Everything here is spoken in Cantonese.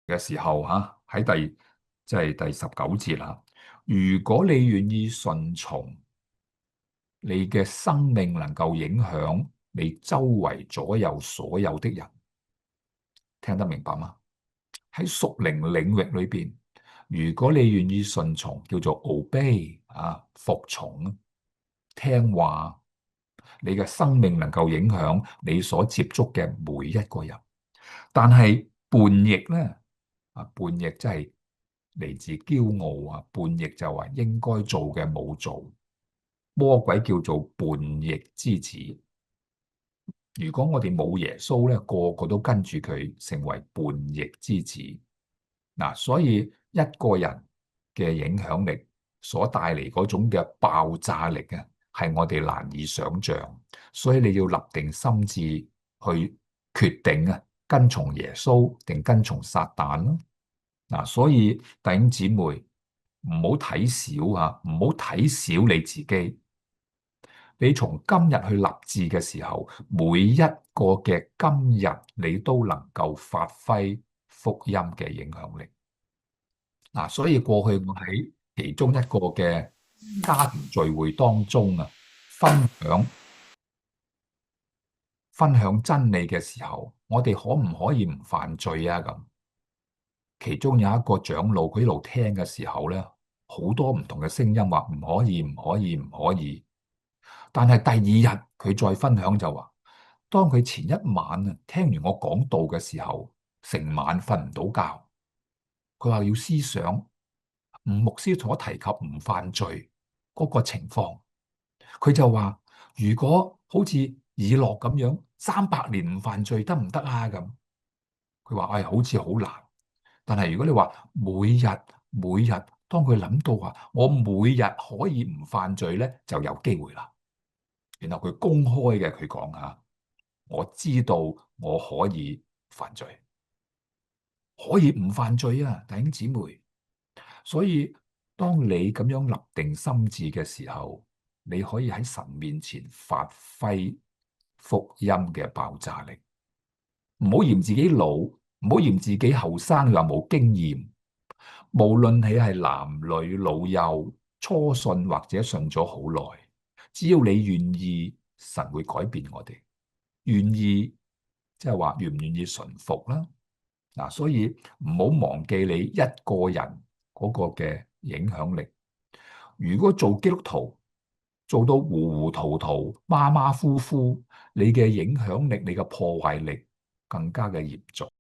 嘅時候喺第19節啦。如果你願意順從，你嘅生命能夠影響你周圍左右所有的人，聽得明白嗎？喺屬靈領域裏邊，如果你願意順從，叫做 obey 服從，聽話，你嘅生命能夠影響你所接觸嘅每一個人。但係叛逆咧，叛逆真係嚟自驕傲叛逆就話應該做嘅冇做，魔鬼叫做叛逆之子。如果我哋冇耶穌咧，個個都跟住佢成為叛逆之子。所以一個人嘅影響力所帶嚟嗰種嘅爆炸力係我哋難以想象。所以你要立定心志去決定跟從耶穌定跟從撒旦咯。所以弟兄姊妹唔好睇小唔好睇小你自己。你從今日去立志嘅時候，每一個嘅今日你都能夠發揮福音嘅影響力。所以過去我喺其中一個嘅家庭聚會當中分享真理嘅時候，我哋可唔可以唔犯罪啊？咁其中有一個長老，佢一路聽嘅時候咧，好多唔同嘅聲音話唔可以，唔可以，唔可以。但係第二日佢再分享就話，當佢前一晚聽完我講道嘅時候，成晚瞓唔到覺。佢話要思想吳牧師所提及唔犯罪嗰個情況。佢就話，如果好似以諾咁樣300年唔犯罪得唔得啊？咁佢話好似好難。但係如果你話每日當佢諗到話我每日可以唔犯罪咧，就有機會啦。然後佢公開嘅佢講下，我知道我可以犯罪，可以唔犯罪啊，弟兄姊妹。所以當你咁樣立定心志嘅時候，你可以喺神面前發揮福音嘅爆炸力。唔好嫌自己老，唔好嫌自己後生又冇經驗。無論你係男女老幼、初信或者信咗好耐，只要你願意，神會改變我哋。願意即係話願唔願意順服啦。所以唔好忘記你一個人嗰個嘅影響力。如果做基督徒做到糊糊塗塗、馬馬虎虎，你嘅影響力、你嘅破壞力更加嘅嚴重。